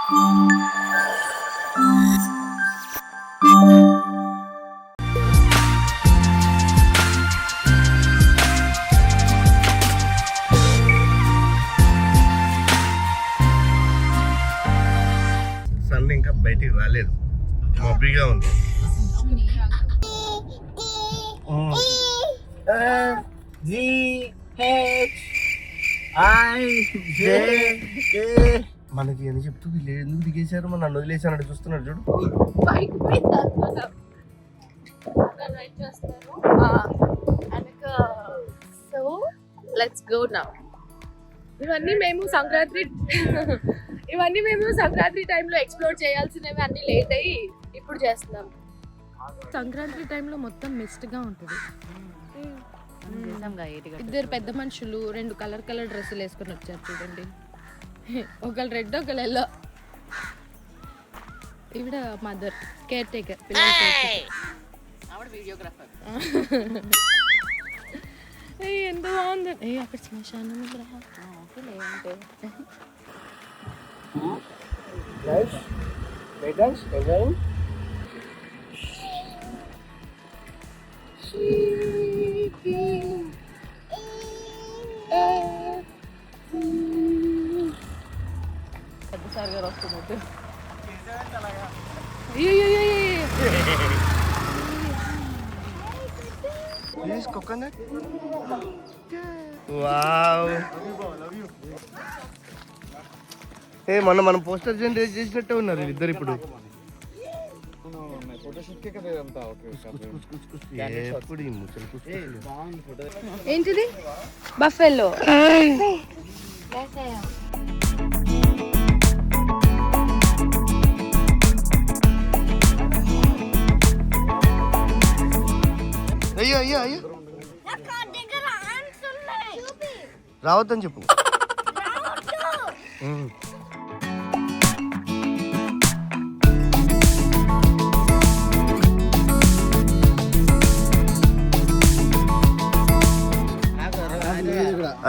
Sun ఇంకా బయటికి రాలేదు, మబ్బిగా ఉంది. మనకి అని చెప్తూ వీళ్ళు ఎందుకు దిగేశారు, మన నన్ను వదిలేసాను చూస్తున్నాడు చూడు. So let's go now. ఇవన్నీ మేము సంక్రాంతి టైంలో ఎక్స్ప్లోర్ చేయాల్సినవి అన్ని లేట్ అయ్యి ఇప్పుడు చేస్తున్నాం. సంక్రాంతి టైంలో మొత్తం మిస్ట్ గా ఉంటుంది. ఇద్దరు పెద్ద మనుషులు 2 కలర్ డ్రెస్సులు వేసుకొని వచ్చారు చూడండి. ఒకళ్ళు రెడ్ ఒకళ్ళు ఎల్లో. ఈవిడ మదర్, కేర్ టేకర్, ఎంత బాగుంది. అక్కడ శ్మశానం పెద్దసారి గారు వస్తుంది. కోకోనట్. వావ్. మొన్న మనం పోస్టర్ జనరేట్ చేసినట్టే ఉన్నారు ఇద్దరు ఇప్పుడు. ఏంటిది? బఫెలో. అయ్యో అయ్యో అయ్యో, రావద్దని చెప్పు.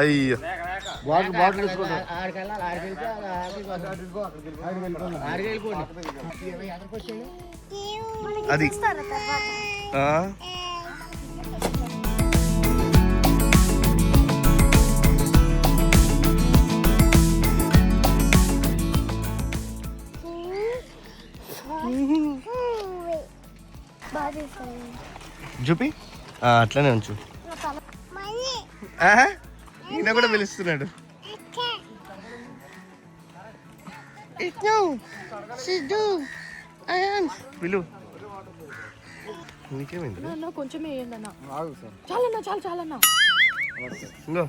అయ్యో అది చూపి అట్లనే ఉంచు. ఈయన కూడా పిలుస్తున్నాడు. పిలు. నీకేమైంది? కొంచెం వేయండి అన్న. చాలన్నా చాలన్నా. ఇంకో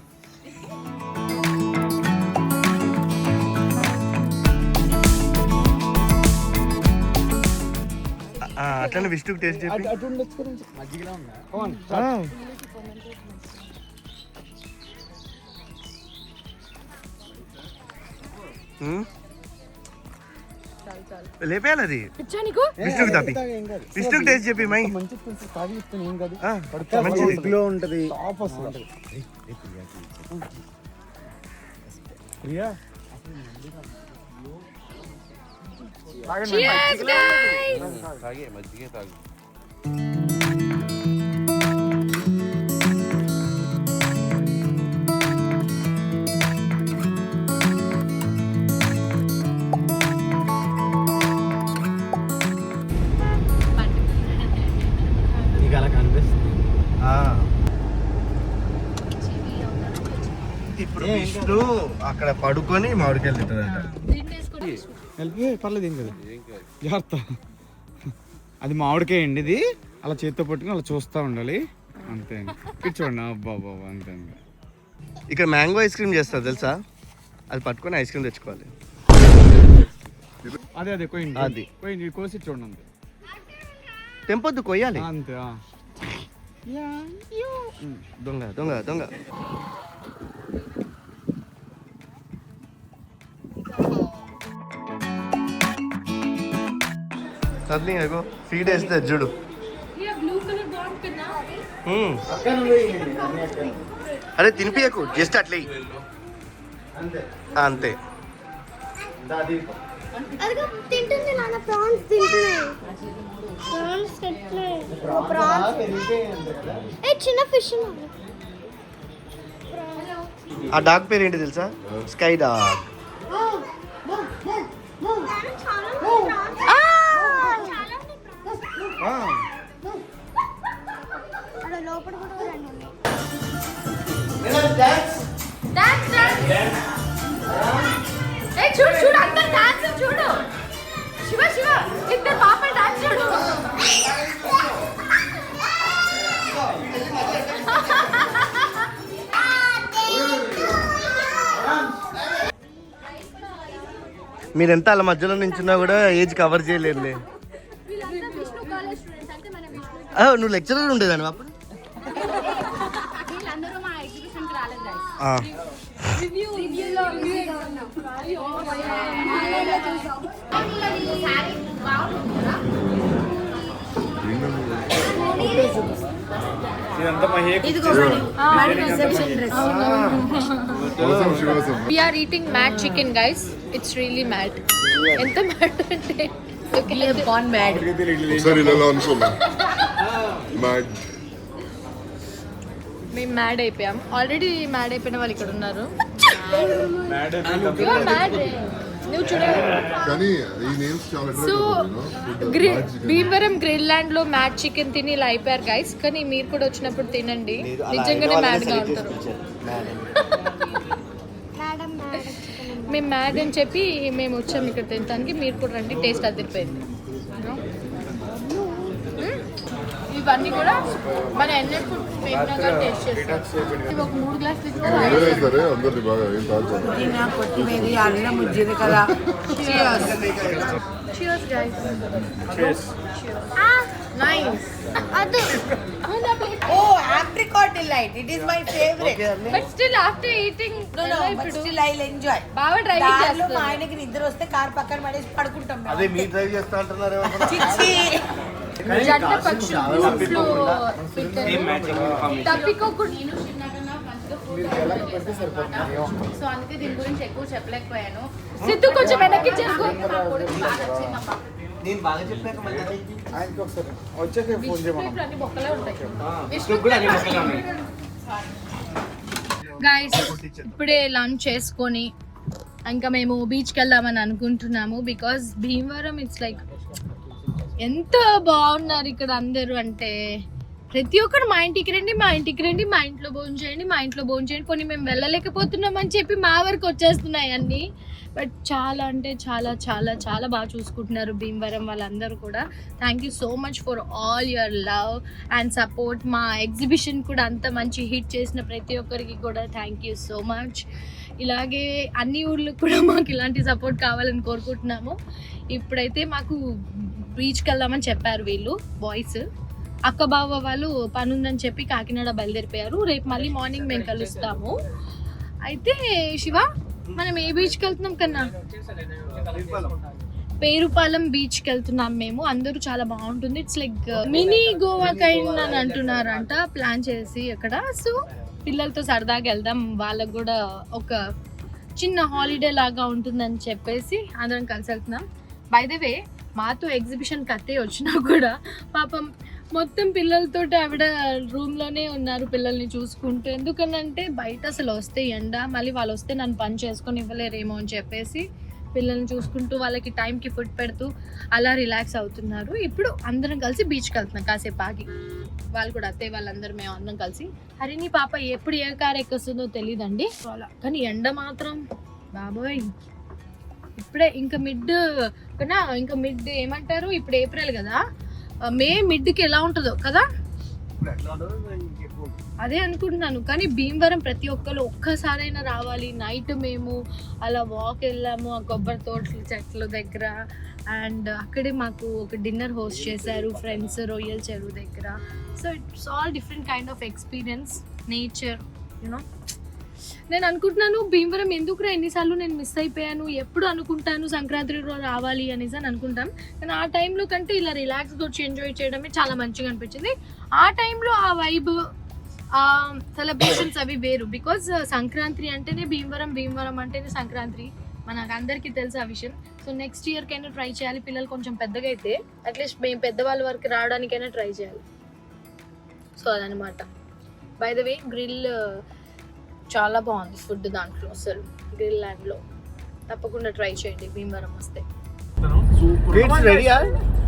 అట్లనే విష్ణుకి టేస్ట్ చెప్పి. లేపేయాలి అది విష్ణుకి తప్పి. విష్ణుకి టేస్ట్ చెప్పి మై మంచిది ఉంటది. మజ్జిగే తాగు. ఇప్పుడు విష్ణు అక్కడ పడుకొని మామిడికాయలు తింటాడంట. పర్లేదు, ఏం కదా, జాగ్రత్త. అది మామిడికాయ అండి, ఇది అలా చేత్తో పట్టుకుని అలా చూస్తూ ఉండాలి అంతే. చూడండి, అబ్బా బాబా అంతే. ఇక్కడ మ్యాంగో ఐస్ క్రీమ్ చేస్తారు తెలుసా, అది పట్టుకొని ఐస్ క్రీమ్ తెచ్చుకోవాలి. అదే అదే కోయండి, అది కోయండి, కోసి చూడండి అంతే. తెంపొద్దు, కొయ్యాలి అంతే. దొంగ దొంగ దొంగ. అదిగో ఫీడ్ వేస్తే చూడు. అరే తినిపియకు, జస్ట్ అట్లే అంతే. అదిగో తింటుంది నాన్న, ప్రాన్స్ తింటున్నాయి. ప్రాన్స్ తింటున్నాయి. ప్రాన్స్ ఏ చిన్న ఫిష్ నాన్న. ఆ డాగ్ పేరు ఏంటి తెలుసా? Sky dog. లోపల కూడా రెండు ఉన్నాయి. చూడు చూడు అందరు డాన్స్ చూడు. శివ శివ ఇద్దరు పాప డాన్స్ చూడు. మీరెంత వాళ్ళ మధ్యలో నించున్నా కూడా ఏజ్ కవర్ చేయలేరులే. నువ్వు లెక్చరర్ ఉండేదాన్ని అప్పుడు. We are eating mad chicken, guys. It's really mad. ఎంత mad అంటే we have gone mad. ఒకసారి ఇలా అనుకోమా. మ్యాడ్. మేము మ్యాడ్ అయిపోయాం. ఆల్రెడీ మ్యాడ్ అయిపోయిన వాళ్ళు ఇక్కడ ఉన్నారు. You are mad. నువ్వు చూడండి. కానీ ఈ నేమ్స్ చాలా సో భీమవరం గ్రిల్ ల్యాండ్ లో మ్యాడ్ చికెన్ తిని ఇలా అయిపోయారు గైస్. కానీ మీరు కూడా వచ్చినప్పుడు తినండి, నిజంగానే మ్యాడ్ గా ఉంటారు. మేము మ్యాడ్ అని చెప్పి మేము వచ్చాము ఇక్కడ తినడానికి. మీరు కూడా రండి, టేస్ట్ అదిరిపోయింది. ఇవన్నీ కూడా మన ఎన్నెప్పుడు టేస్ట్ చేస్తాం. ఒక 3 గ్లాసులు సరే అందరిది బాగా ఏం తాగు. Cheers, guys. Cheers. Nice. అది Oh, apricot delight. It is my favorite. But still after eating, No, but still I'll enjoy. బాగా డ్రైవింగ్ దారిలో చేస్తారు. మా ఆయనకి నిద్ర వస్తే కార్ పక్కన పడేసి పడుకుంటాం మేము. అదే మీ డ్రైవ్ చేస్తా అంటున్నారు. చిచ్చి. జంట పక్షులు ఇంట్లో తప్పికోకుండా. సో అందుకే దీని గురించి ఎక్కువ చెప్పలేకపోయాను. సిద్ధు కొంచెం వెనక్కి చేసుకో. నేను బాగా చెప్పాక మళ్ళీ వచ్చాక ఫోన్ చేయమన్నా. అన్ని బొక్కలే ఉంటాయి. కూడా గైస్ ఇప్పుడే లంచ్ చేసుకొని ఇంకా మేము బీచ్కి వెళ్దామని అనుకుంటున్నాము. బికాస్ భీమవరం ఇట్స్ లైక్ ఎంత బాగున్నారు ఇక్కడ అందరూ అంటే ప్రతి ఒక్కరు మా ఇంటికి రండి, మా ఇంటికి రండి, మా ఇంట్లో భోజనం చేయండి, మా ఇంట్లో భోజనం చేయండి. కొన్ని మేము వెళ్ళలేకపోతున్నాం అని చెప్పి మా వరకు వచ్చేస్తున్నాయి అన్నీ. బట్ చాలా అంటే చాలా చాలా చాలా బాగా చూసుకుంటున్నారు భీమవరం వాళ్ళందరూ కూడా. Thank you so much for all your love and support. మా ఎగ్జిబిషన్ కూడా అంత మంచి హిట్ చేసిన ప్రతి ఒక్కరికి కూడా థ్యాంక్ యూ సో మచ్. ఇలాగే అన్ని ఊర్లకు కూడా మాకు ఇలాంటి సపోర్ట్ కావాలని కోరుకుంటున్నాము. ఇప్పుడైతే మాకు బీచ్కి వెళ్దామని చెప్పారు వీళ్ళు బాయ్స్. అక్క బావ వాళ్ళు పని ఉందని చెప్పి కాకినాడ బయలుదేరిపోయారు. రేపు మళ్ళీ మార్నింగ్ మేము కలుస్తాము. అయితే శివ మనం ఏ బీచ్కి వెళ్తున్నాం కన్నా? పేరుపాలెం బీచ్కి వెళ్తున్నాం మేము. అందరూ చాలా బాగుంటుంది. It's like mini Goa kind అని అంటున్నారంట ప్లాన్ చేసి అక్కడ. సో పిల్లలతో సరదాగా వెళ్దాం, వాళ్ళకు కూడా ఒక చిన్న హాలిడే లాగా ఉంటుందని చెప్పేసి అందరం కలిసి వెళ్తున్నాం. బై ద వే మాతో ఎగ్జిబిషన్కి అత్తయ్య వచ్చినా కూడా పాపం మొత్తం పిల్లలతో ఆవిడ రూమ్లోనే ఉన్నారు పిల్లల్ని చూసుకుంటూ. ఎందుకనంటే బయట అసలు వస్తే ఎండ, మళ్ళీ వాళ్ళు వస్తే నన్ను పని చేసుకొని ఇవ్వలేరేమో అని చెప్పేసి పిల్లల్ని చూసుకుంటూ వాళ్ళకి టైంకి ఫుడ్ పెడుతూ అలా రిలాక్స్ అవుతున్నారు. ఇప్పుడు అందరం కలిసి బీచ్కి వెళ్తున్నాం కాసేపు ఆగి. వాళ్ళు కూడా అత్తయ్య వాళ్ళందరూ మేము అందరం కలిసి. హరిని పాప ఎప్పుడు ఏ కారు ఎక్కొస్తుందో తెలియదండి అలా. కానీ ఎండ మాత్రం బాబోయ్ ఇప్పుడే ఇంకా మిడ్ కన్నా ఇంకా మిడ్ ఏమంటారు, ఇప్పుడు ఏప్రిల్ కదా, మే మిడ్కి ఎలా ఉంటుందో కదా, అదే అనుకుంటున్నాను. కానీ భీమవరం ప్రతి ఒక్కరు ఒక్కసారైనా రావాలి. నైట్ మేము అలా వాక్ వెళ్ళాము ఆ కొబ్బరి తోటల చెట్ల దగ్గర. అండ్ అక్కడే మాకు ఒక డిన్నర్ హోస్ట్ చేశారు ఫ్రెండ్స్ రొయ్యల చెరువు దగ్గర. So it's all different kind of experience, nature, you know. నేను అనుకుంటున్నాను భీమవరం ఎందుకురా ఎన్నిసార్లు నేను మిస్ అయిపోయాను, ఎప్పుడు అనుకుంటాను సంక్రాంతిలో రావాలి అనేసి అని అనుకుంటాం. కానీ ఆ టైంలో కంటే ఇలా రిలాక్స్గా వచ్చి ఎంజాయ్ చేయడమే చాలా మంచిగా అనిపించింది. ఆ టైంలో ఆ వైబ్, ఆ సెలబ్రేషన్స్ అవి వేరు. బికాజ్ సంక్రాంతి అంటేనే భీమవరం, భీమవరం అంటేనే సంక్రాంతి. మనకు అందరికీ తెలుసు ఆ విషయం. సో నెక్స్ట్ ఇయర్కైనా ట్రై చేయాలి. పిల్లలు కొంచెం పెద్దగా అయితే అట్లీస్ట్ మేము పెద్దవాళ్ళ వరకు రావడానికైనా ట్రై చేయాలి. సో అదనమాట. బై ద వే గ్రిల్ చాలా బాగుంది ఫుడ్ దాంట్లో, అసలు గ్రిల్ ల్యాండ్లో తప్పకుండా ట్రై చేయండి భీమవరం వస్తే. కిడ్స్ రెడీయా?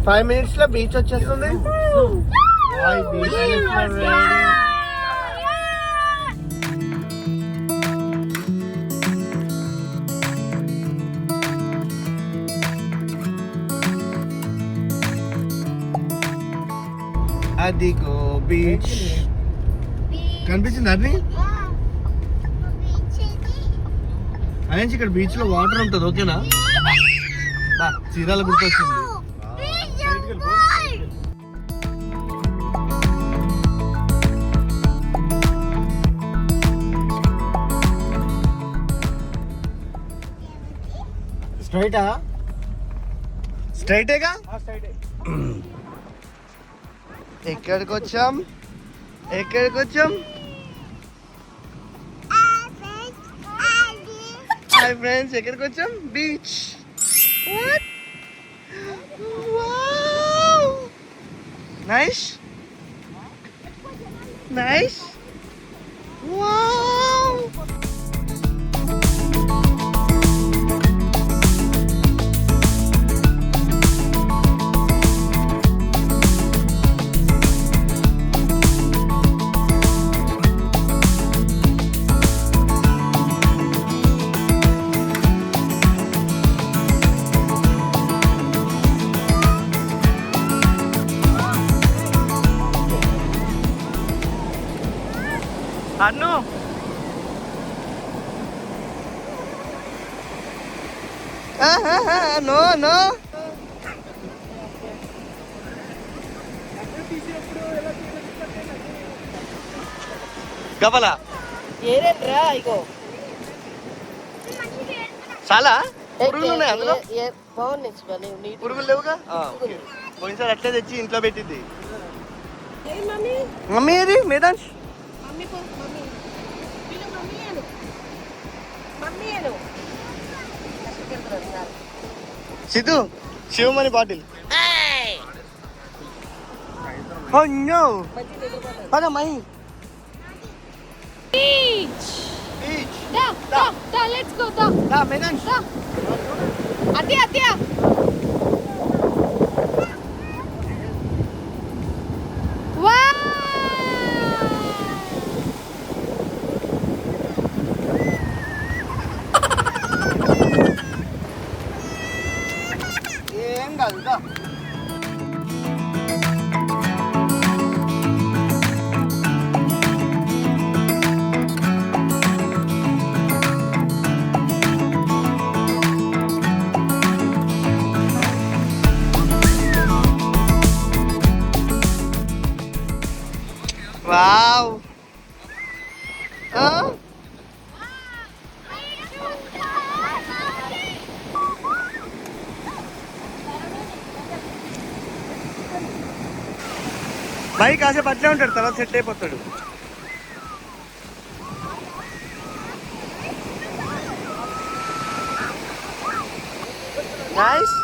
5 minutes లో బీచ్ వచ్చేస్తుంది. అదిగో బీచ్ కనిపించింది. అది అదే ఇక్కడ బీచ్ లో వాటర్ ఉంటుంది. ఓకేనా? చీరాల గుర్తొచ్చింది. స్ట్రైటా? స్ట్రైటేగా? ఎక్కడికి వచ్చాం? హాయ్ ఫ్రెండ్స్, ఎక్కడికి వచ్చాం? Beach. What? Wow! Nice. Wow! అన్ను నో గబలా ఏరేంట్రా ఇగో చాలా పురుగులు ఉన్నాయి అందులో. బాగున్నాయి. పురుగులు లేవుగా? పోయినసారి అట్లే తెచ్చి ఇంట్లో పెట్టింది. మమ్మీ ఏది మేదాన్స్? Siddhu Sivamani bottle. Oh no! పద మై. Beach. Da, let's go. Da, మేదాన్స్. Atya. Wow! ఏం కాదు. దా. Wow. బైక్ కాసేపు అట్లే ఉంటాడు, తర్వాత సెట్ అయిపోతాడు. నైస్.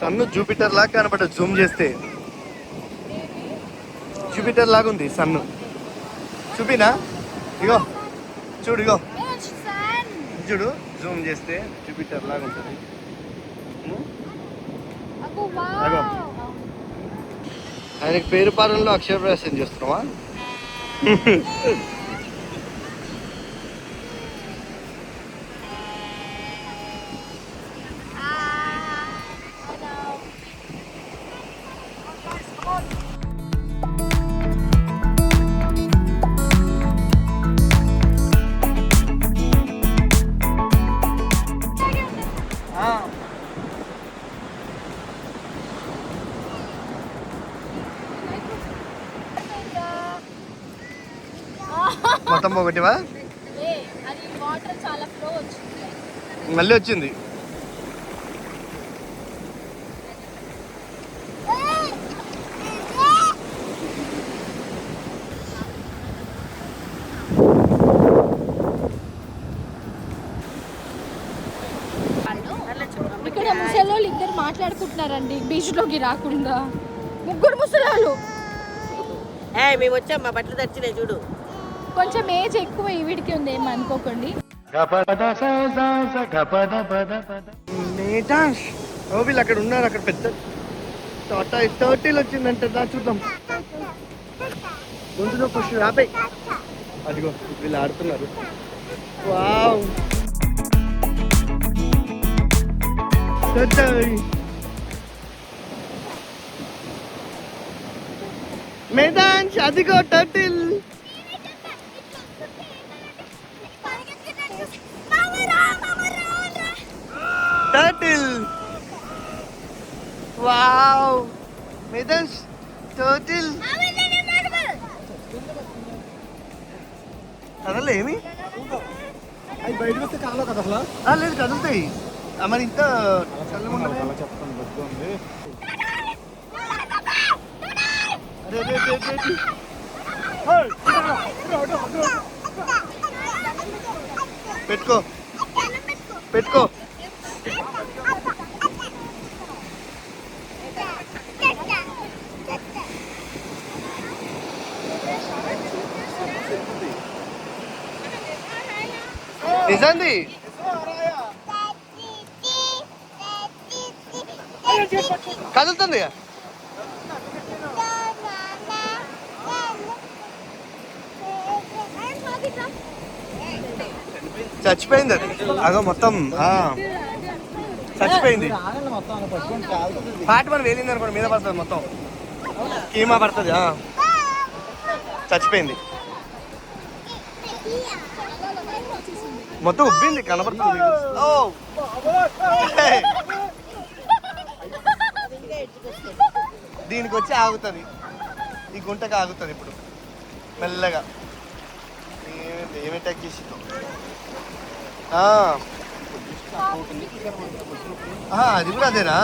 సన్ను జూపిటర్ లాగా కనపడదు జూమ్ చేస్తే. జూపిటర్ లాగా ఉంది సన్ను. చూపినా? ఇగో చూడు, ఇగో చూడు, జూమ్ చేస్తే జూపిటర్ లాగా ఉంటుంది. అగో ఆయనకి పేరు పాలనలో అక్షరప్రాసం చేస్తున్నావా? మొత్తం పోగొట్టివా? మళ్ళీ వచ్చింది. మాట్లాడుకుంటున్నారండి బీచ్ లోకి రాకుండా ముగ్గురు ముసలాలు. మేము వచ్చాం, మా బట్టలు తెచ్చినాయి చూడు. కొంచెం ఏజ్ ఎక్కువ ఈవిడికి ఉంది, ఏం అనుకోకండి. మేటాష్ ఓ వీళ్ళు అక్కడ ఉన్నారు, అక్కడ పెద్ద టాటా 30 వచ్చిందంటే దా చూద్దాం. ముందులో పుష్ రాబాయ్, అదిగో వీళ్ళు ఆడుతున్నారు. వావ్ మేదాన్ అదిగో టర్టిల్. టర్టిల్ వావ్ మేదాన్ టర్టిల్. కదలే ఏమి అది బయటకు వస్తే కాలో కదా అసలు. లేదు కదులుతాయి, మరి ఇంత చల్లగా అలా చెప్తాను, బద్దు ఉంది. పెట్టుకో పెట్టుకో. నిజంది కదులుతుంది. చచ్చిపోయింది అది, అగో మొత్తం చచ్చిపోయింది. పాటి మనం వేలింది అనుకోండి మీద పడుతుంది, మొత్తం కీమా పడుతుంది. చచ్చిపోయింది, మొత్తం ఉబ్బింది కనబడుతుంది. ఓ దీనికి వచ్చి ఆగుతుంది, ఈ గుంటకి ఆగుతుంది ఇప్పుడు మెల్లగా. ఏమి అటాక్ చేసిందో అది కూడా అదేనా?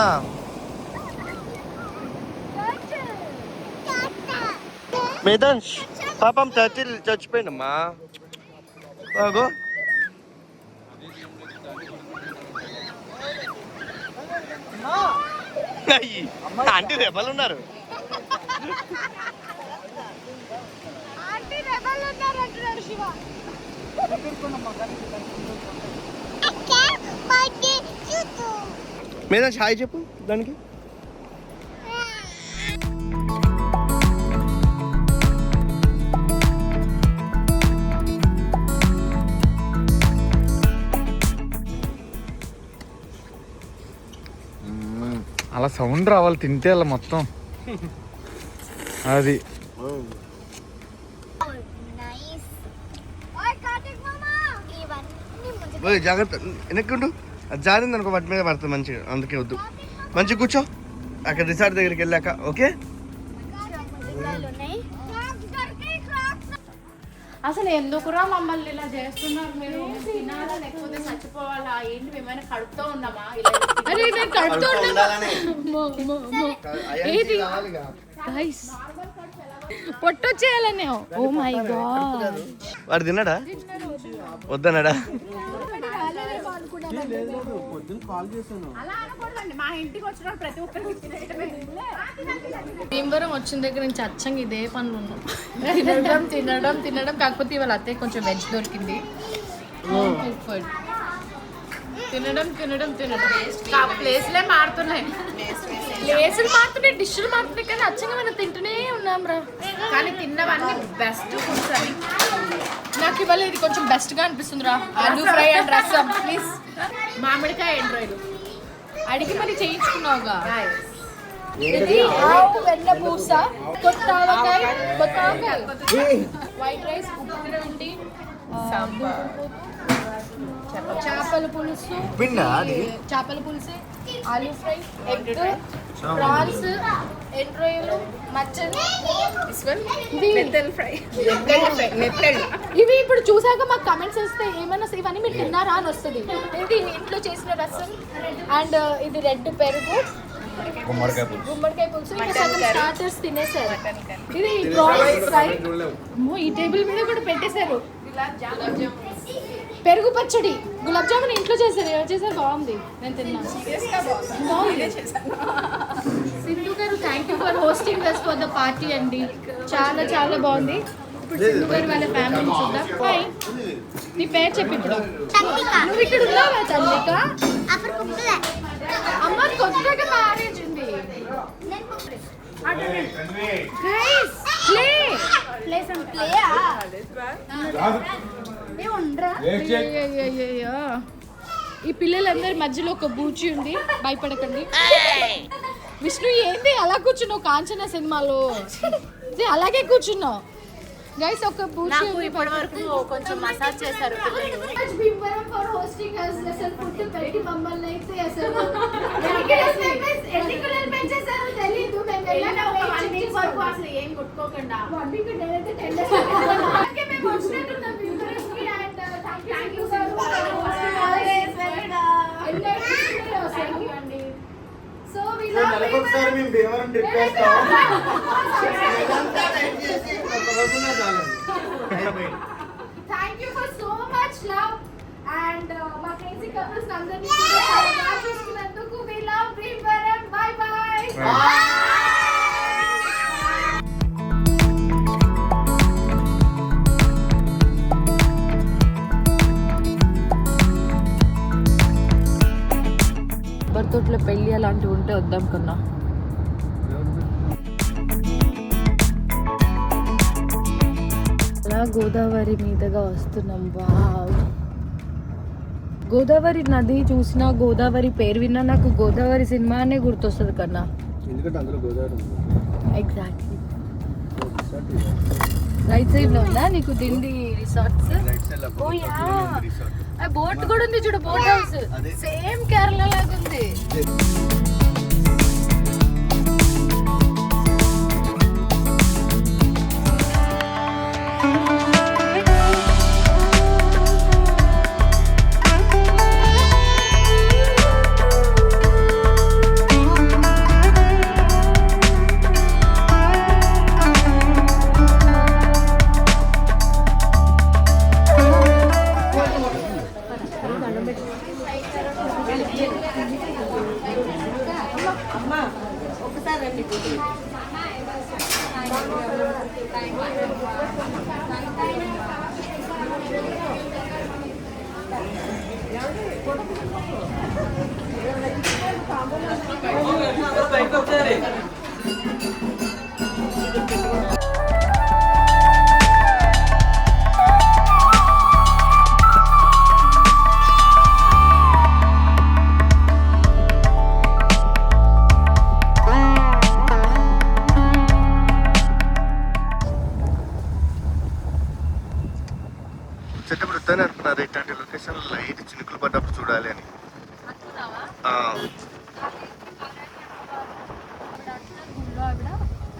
మేదాన్స్ పాపం టర్టిల్ చచ్చిపోయిందమ్మా. బాగో అయ్యి ఆంటీ రెబల్ ఉన్నారు. మీద ఛాయ్ చెప్పు దానికి. అలా సౌండ్ రావాలి తింటే అలా మొత్తం అది. జాగ్రత్త వెనక్కుండు, అది జారింది అనుకో వాటి మీద పడుతుంది మంచిగా, అందుకే వద్దు. మంచిగా కూర్చో అక్కడ రిసార్ట్ దగ్గరికి వెళ్ళాక. ఓకే అసలు ఎందుకురా మమ్మల్ని ఇలా చేస్తున్నారు మీరు? తినాలా లేకపోతే చచ్చిపోవాలా? ఏంటి మేమైనా కడుపుతో ఉన్నామా? అరే నేను కడుపుతో పొట్టొచ్చేయాలనే. ఓ మై గాడ్, వాడు తిన్నాడా వద్దన్నాడా? అలా అనకూడదండి, మా ఇంటికి వచ్చిన ప్రతి ఒక్కరికి తినేయడమే. భీమవరం వచ్చిన దగ్గర నుంచి అచ్చంగా ఇదే పనులు ఉన్నాం, తినడం తినడం తినడం. కాకపోతే ఇవాళ అత్తయ్య కొంచెం వెజ్ దొరికింది, ఫుడ్ తినడం తినడం తినడం. ప్లేస్లే మారుతున్నాయి, ప్లేసులు మారుతున్నాయి, డిష్లు మారుతున్నాయి, కానీ అచ్చంగా మనం తింటూనే ఉన్నాం రా. కానీ తిన్నవన్నీ బెస్ట్ ఫుడ్స్ అని నాకు ఇవాళ ఇది కొంచెం బెస్ట్ గా అనిపిస్తుంది రా. ఆలూ ఫ్రై అండ్ రసం ప్లీజ్. మామిడికాయ ఎండ్రాయిలు అడిగి మరి చేయించుకున్నావుగా. ఇది ఆవు వెన్న పూస, కొత్త ఆవకాయ, వైట్ రైస్, ఉప్పుండి, చేపల పులుసు, చేపల పులుసు, aloo fry, egg, prawns, end రొయ్యలు, మచ్చలు, ఇవి ఇప్పుడు చూసాక మాకు కమెంట్స్ వస్తే ఏమైనా ఇవన్నీ మీరు తిన్నారా అని వస్తుంది. ఏంటి ఇంట్లో చేసిన రసం అండ్ ఇది రెడ్ పెరుగు, గుమ్మడికాయ పులుసు, ఇంకా సగం స్టార్టర్స్ తినేసారు. ఇది ప్రాన్స్ ఫ్రై, ఈ టేబుల్ మీద కూడా పెట్టేశారు. పెరుగు పచ్చడి గులాబ్ జామున్ ఇంట్లో చేశారు. ఎవరు చేశారు? బాగుంది, నేను తిన్నాను. సింధు గారు thank you for hosting us for the party అండి. చాలా చాలా బాగుంది. ఇప్పుడు సింధు గారు వాళ్ళ ఫ్యామిలీ చూద్దాం. హాయ్, నీ పేరు చెప్పి. ఇప్పుడు నువ్వు ఇక్కడ ఉన్నావా చంద్రిక? అమ్మ కొత్తగా మ్యారేజ్ ఉంది. గైస్ ప్లే ఈ పిల్లలందరి మధ్యలో ఒక బూచి ఉంది, భయపడకండి. విష్ణు ఏంటి అలా కూర్చున్నావు? కాంచన సినిమాలో అలాగే కూర్చున్నావు. గైస్ ఒక బూచి ఇప్పటి వరకు కొంచెం మసాజ్ చేశారు పిల్లలు. అసలు ఏం కొట్టుకోకుండా Thank you for so much love and my crazy couples అందరినీ చూసుకున్నందుకు we love Bhimvaram. Bye bye. బర్తోట్లో పెళ్ళి అలాంటివి ఉంటే వద్దాం కన్నా. అలా గోదావరి మీదుగా వస్తున్నాం. వావ్, గోదావరి నది చూసినా, గోదావరి పేరు విన్నా నాకు గోదావరి సినిమానే గుర్తొస్తుంది కన్నా. ఎగ్జాక్ట్లీ. రైట్ సైడ్ లో ఉందా నీకు దిండి రిసార్ట్స్? ఓ యా, బోట్ కూడా ఉంది చూడు, బోట్ హౌస్ సేమ్ కేరళ లాగా ఉంది. వచ్చేటప్పుడు వస్తానే అనుకున్నారు ఇట్లాంటి లొకేషన్ లైట్ చినుకులు పడ్డప్పుడు చూడాలి అని.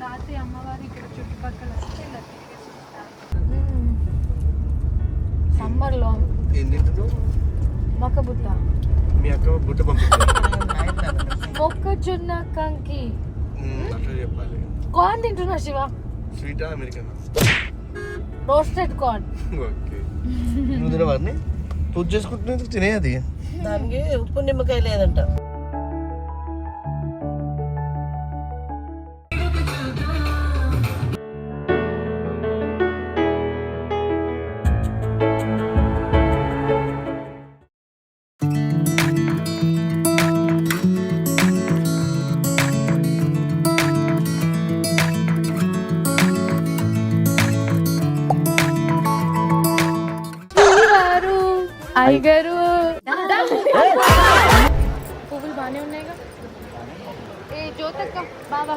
రాత్రి అమ్మవారు ఇక్కడ చుట్టుపక్కల సమ్మర్లో మొక్క బుట్ట, మీ అక్క బుట్ట పంపిస్తుంది. మొక్కజొన్న కంకి చెప్పాలి. కార్న్ తింటున్నా శివ. స్వీటా అమెరికన్? Roasted corn. ఓకే, నువ్వు తినవారిని పూజ చేసుకుంటున్నందుకు తినే అది. దానికి ఉప్పు నిమ్మకాయ లేదంట. అయ్యగారు పువ్వులు బాగానే ఉన్నాయిగా. ఏ జ్యోతక్క బావా